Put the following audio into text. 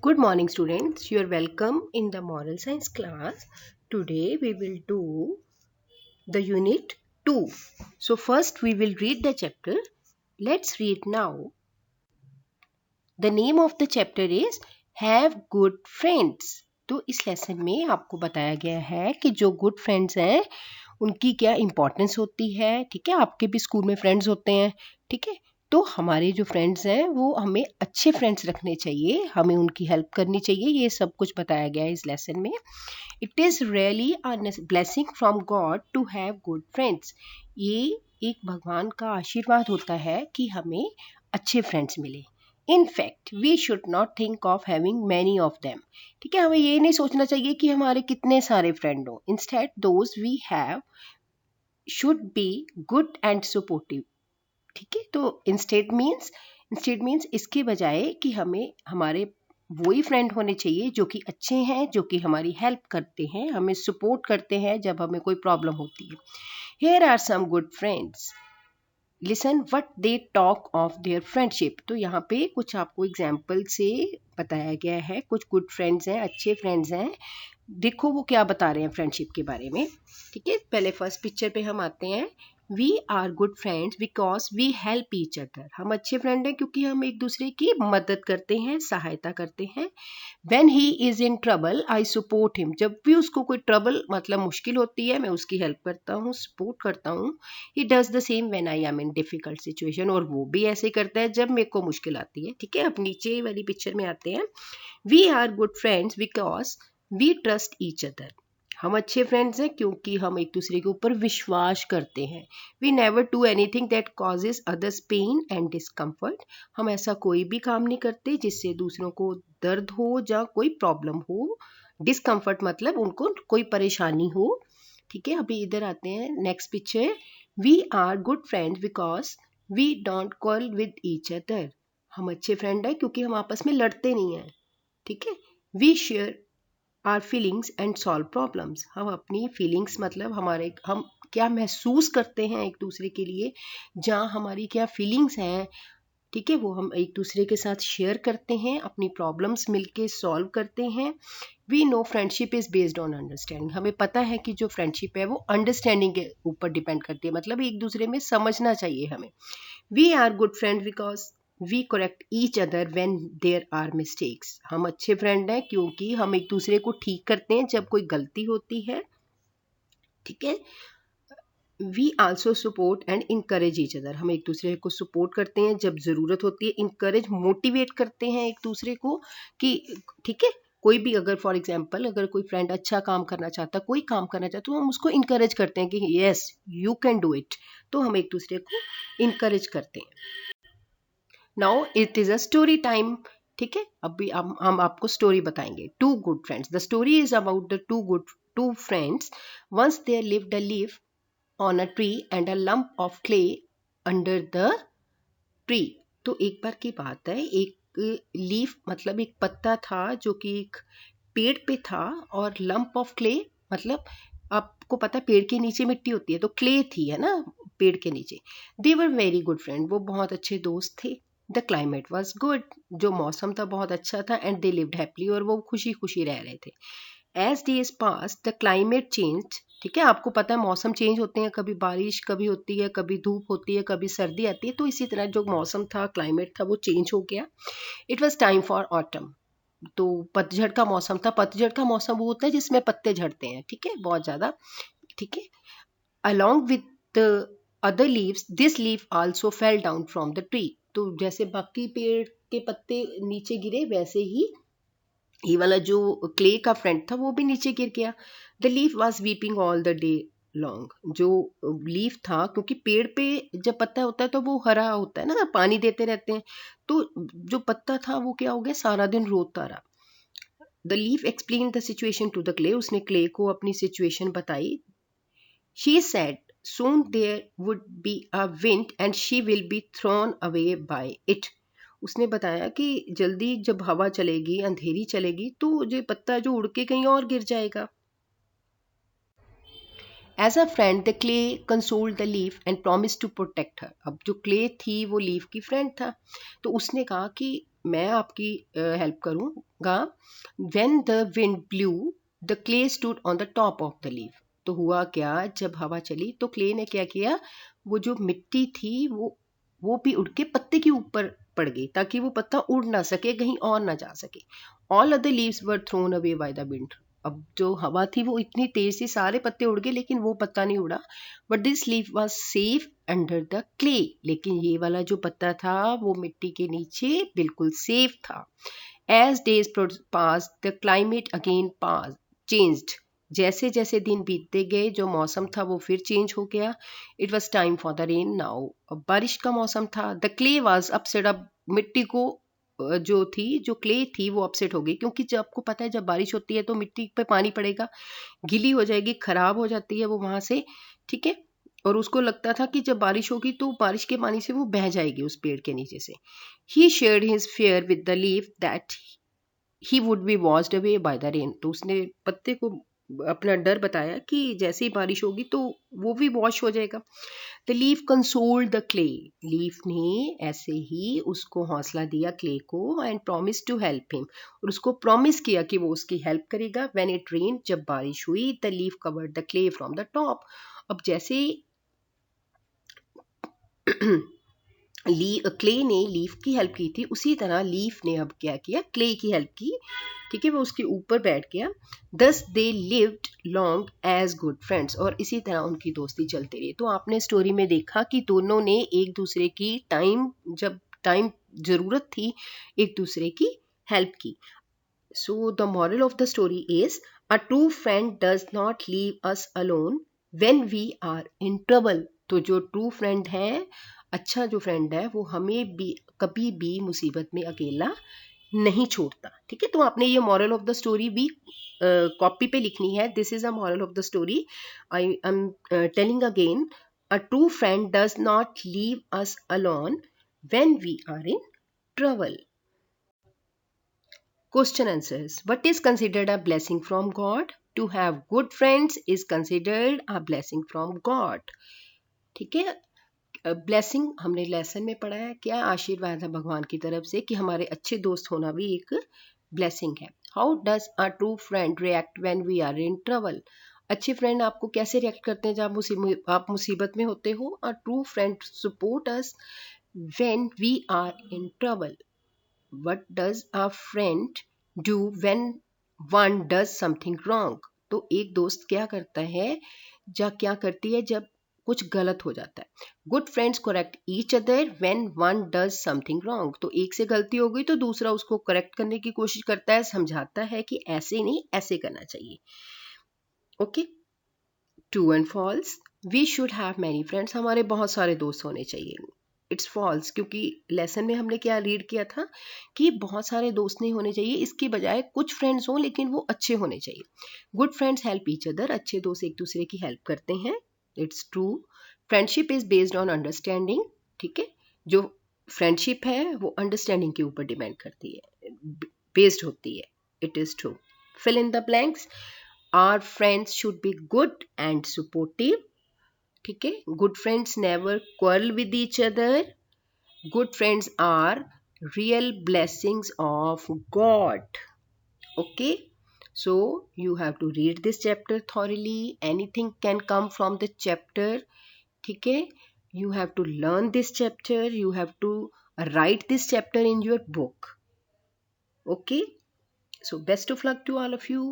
Good morning, students. You are welcome in the moral science class. Today we will do the unit 2. So, first we will read the chapter. Let's read now. The name of the chapter is Have Good Friends. तो इस lesson में आपको बताया गया है कि जो good friends हैं उनकी क्या इम्पोर्टेंस होती है। ठीक है, आपके भी स्कूल में फ्रेंड्स होते हैं। ठीक है, तो हमारे जो फ्रेंड्स हैं वो हमें अच्छे फ्रेंड्स रखने चाहिए, हमें उनकी हेल्प करनी चाहिए। ये सब कुछ बताया गया है इस लेसन में। It is really a blessing from God to have good friends. ये एक भगवान का आशीर्वाद होता है कि हमें अच्छे फ्रेंड्स मिले। In fact we should not think of having many of them. ठीक है, हमें ये नहीं सोचना चाहिए कि हमारे कितने सारे फ्रेंड हो। Instead those we have should be good and supportive. ठीक है, तो इंस्टेड मीन्स इसके बजाय कि हमें हमारे वही फ्रेंड होने चाहिए जो कि अच्छे हैं, जो कि हमारी हेल्प करते हैं, हमें सपोर्ट करते हैं जब हमें कोई प्रॉब्लम होती है। Here are some good friends, listen what they talk of their friendship. तो यहाँ पे कुछ आपको एग्जाम्पल से बताया गया है। कुछ गुड फ्रेंड्स हैं, अच्छे फ्रेंड्स हैं। देखो वो क्या बता रहे हैं फ्रेंडशिप के बारे में। ठीक है, पहले फर्स्ट पिक्चर पे हम आते हैं। We are good friends because we help each other. हम अच्छे फ्रेंड हैं क्योंकि हम एक दूसरे की मदद करते हैं, सहायता करते हैं। When he is in trouble, I support him. जब भी उसको कोई ट्रबल मतलब मुश्किल होती है, मैं उसकी हेल्प करता हूँ, सपोर्ट करता हूँ। He does the same when I am in difficult situation. और वो भी ऐसे करता है जब मेरे को मुश्किल आती है। ठीक है, अब नीचे वाली पिक्चर में आते हैं। We are good friends because we trust each other. हम अच्छे फ्रेंड्स हैं क्योंकि हम एक दूसरे के ऊपर विश्वास करते हैं। We never do anything that causes others pain and discomfort. हम ऐसा कोई भी काम नहीं करते जिससे दूसरों को दर्द हो या कोई प्रॉब्लम हो। डिस्कम्फर्ट मतलब उनको कोई परेशानी हो। ठीक है, अभी इधर आते हैं next picture. We are good friends because we don't quarrel with each other. हम अच्छे फ्रेंड हैं क्योंकि हम आपस में लड़ते नहीं हैं। ठीक है, we share our feelings and solve problems. हम अपनी फीलिंग्स मतलब हम क्या महसूस करते हैं एक दूसरे के लिए, जहाँ हमारी क्या फीलिंग्स हैं। ठीक है, वो हम एक दूसरे के साथ शेयर करते हैं, अपनी प्रॉब्लम्स मिलके सॉल्व करते हैं। We know friendship is based on understanding. हमें पता है कि जो फ्रेंडशिप है वो अंडरस्टैंडिंग के ऊपर डिपेंड करती है, मतलब एक दूसरे में समझना चाहिए हमें। We are good friend because we correct each other when there are mistakes. हम अच्छे फ्रेंड हैं क्योंकि हम एक दूसरे को ठीक करते हैं जब कोई गलती होती है। ठीक है, we also support and encourage each other. हम एक दूसरे को सपोर्ट करते हैं जब ज़रूरत होती है। इंकरेज मोटिवेट करते हैं एक दूसरे को कि ठीक है, कोई भी अगर फॉर एग्जांपल अगर कोई फ्रेंड अच्छा काम करना चाहता, कोई काम करना चाहता, तो हम उसको इंकरेज करते हैं कि yes you can do it. तो हम एक दूसरे को इंकरेज करते हैं। Now it is a story time. ठीक है, अभी हम आपको स्टोरी बताएंगे। Two good friends. The story is about the two friends. Once there lived a leaf on a tree and a lump of clay under the tree. तो एक बार की बात है, एक लीफ मतलब एक पत्ता था जो कि एक पेड़ पे था, और लंप ऑफ क्ले मतलब आपको पता है पेड़ के नीचे मिट्टी होती है, तो क्ले थी, है ना, पेड़ के नीचे। They were very good friend. वो बहुत अच्छे दोस्त थे। The climate was good. जो मौसम था बहुत अच्छा था। And they lived happily. और वो खुशी खुशी रह रहे थे। As days pass the climate change. ठीक है, आपको पता है मौसम चेंज होते हैं, कभी बारिश कभी होती है, कभी धूप होती है, कभी सर्दी आती है। तो इसी तरह जो मौसम था, क्लाइमेट था, वो चेंज हो गया। It was time for autumn. तो पतझड़ का मौसम था। पतझड़ का मौसम वो होता है जिसमें पत्ते झड़ते हैं, ठीक है, बहुत ज़्यादा। ठीक है, along with the other leaves, this leaf also fell down from the tree। तो जैसे बाकी पेड़ के पत्ते नीचे गिरे, वैसे ही ये वाला जो क्ले का फ्रेंड था वो भी नीचे गिर गया। The leaf was weeping all the day long. जो लीफ था, क्योंकि पेड़ पे जब पत्ता होता है तो वो हरा होता है ना, पानी देते रहते हैं, तो जो पत्ता था वो क्या हो गया, सारा दिन रोता रहा। The leaf explain the situation to the clay. उसने क्ले को अपनी सिचुएशन बताई। She said soon there would be a wind and she will be thrown away by it। उसने बताया कि जल्दी जब हवा चलेगी, अंधेरी चलेगी, तो ये पत्ता जो उड़ के कहीं और गिर जाएगा। As a friend the clay consoled the leaf and promise to protect her. अब जो क्ले थी वो लीफ की फ्रेंड था, तो उसने कहा कि मैं आपकी हेल्प करूँगा। When the wind blue the clay stood on the top of the leaf. तो हुआ क्या, जब हवा चली तो क्ले ने क्या किया, वो जो मिट्टी थी वो भी उड़ के पत्ते के ऊपर पड़ गई, ताकि वो पत्ता उड़ ना सके, कहीं और ना जा सके। All other leaves were thrown away by the wind. अब जो हवा थी वो इतनी तेज थी, सारे पत्ते उड़ गए लेकिन वो पत्ता नहीं उड़ा। But this leaf was safe under the clay. लेकिन ये वाला जो पत्ता था वो मिट्टी के नीचे बिल्कुल सेफ था। As days pass the climate again pass changed. जैसे जैसे दिन बीतते गए जो मौसम था वो फिर चेंज हो गया। It was time for the rain now. अब बारिश का मौसम था। The clay was upset. अब मिट्टी को जो थी, जो क्ले थी वो अपसेट हो गई, क्योंकि जब आपको पता है जब बारिश होती है तो मिट्टी पे पानी पड़ेगा, गीली हो जाएगी, खराब हो जाती है वो वहां से, ठीक है। और उसको लगता था कि जब बारिश होगी तो बारिश के पानी से वो बह जाएगी उस पेड़ के नीचे से। He shared his fare with the leaf that he would be washed away by the rain. तो उसने पत्ते को अपना डर बताया कि जैसे ही बारिश होगी तो वो भी वॉश हो जाएगा। The leaf consoled the clay. Leaf ने ऐसे ही उसको हौसला दिया क्ले को, and promise to help him. और उसको प्रॉमिस किया कि वो उसकी हेल्प करेगा। व्हेन इट रेन, जब बारिश हुई, the leaf covered the clay from the top. अब जैसे क्ले ने लीफ की हेल्प की थी, उसी तरह लीफ ने अब क्या किया, क्ले की हेल्प की, ठीक है। वो उसके ऊपर बैठ गया। Thus they lived long as good friends. और इसी तरह उनकी दोस्ती चलती रही। तो आपने स्टोरी में देखा कि दोनों ने एक दूसरे की जब टाइम जरूरत थी, एक दूसरे की हेल्प की। So the moral of the story is, a true friend does not leave us alone when we are in trouble. तो जो ट्रू फ्रेंड है, अच्छा जो फ्रेंड है, वो हमें भी कभी भी मुसीबत में अकेला नहीं छोड़ता, ठीक है। तो आपने ये मॉरल ऑफ द स्टोरी भी कॉपी पे लिखनी है। This is a moral of the story. I am telling again, a true friend does not leave us alone when we are in trouble. Question answers. What is considered a blessing from God? To have good friends is considered a blessing from God. ठीक है। Blessing हमने lesson में पढ़ा है, क्या आशीर्वाद है भगवान की तरफ से कि हमारे अच्छे दोस्त होना भी एक ब्लेसिंग है। How does a true friend react when we are in trouble? अच्छे फ्रेंड आपको कैसे रिएक्ट करते हैं जब आप मुसीबत में होते हो? A true friend support us when we are in trouble. What does a friend do when one does something wrong? तो एक दोस्त क्या करता है, या क्या करती है जब कुछ गलत हो जाता है? Good friends correct each other when one does something wrong. तो एक से गलती हो गई तो दूसरा उसको करेक्ट करने की कोशिश करता है, समझाता है कि ऐसे नहीं, ऐसे करना चाहिए। Okay. True and false. We should have many friends. हमारे बहुत सारे दोस्त होने चाहिए। इट्स फॉल्स, क्योंकि लेसन में हमने क्या रीड किया था कि बहुत सारे दोस्त नहीं होने चाहिए, इसकी बजाय कुछ फ्रेंड्स हों लेकिन वो अच्छे होने चाहिए। Good friends help each other. अच्छे दोस्त एक दूसरे की हेल्प करते हैं। It's true. Friendship is based on understanding. ठीक है, जो फ्रेंडशिप है वो अंडरस्टैंडिंग के ऊपर डिपेंड करती है, बेस्ड होती है। It is true. Fill in the blanks. Our friends should be good and supportive. ठीक है, good friends never quarrel with each other. Good friends are real blessings of God. Okay, so you have to read this chapter thoroughly. Anything can come from the chapter. ठीक है, you have to learn this chapter. You have to write this chapter in your book. Okay, so best of luck to all of you.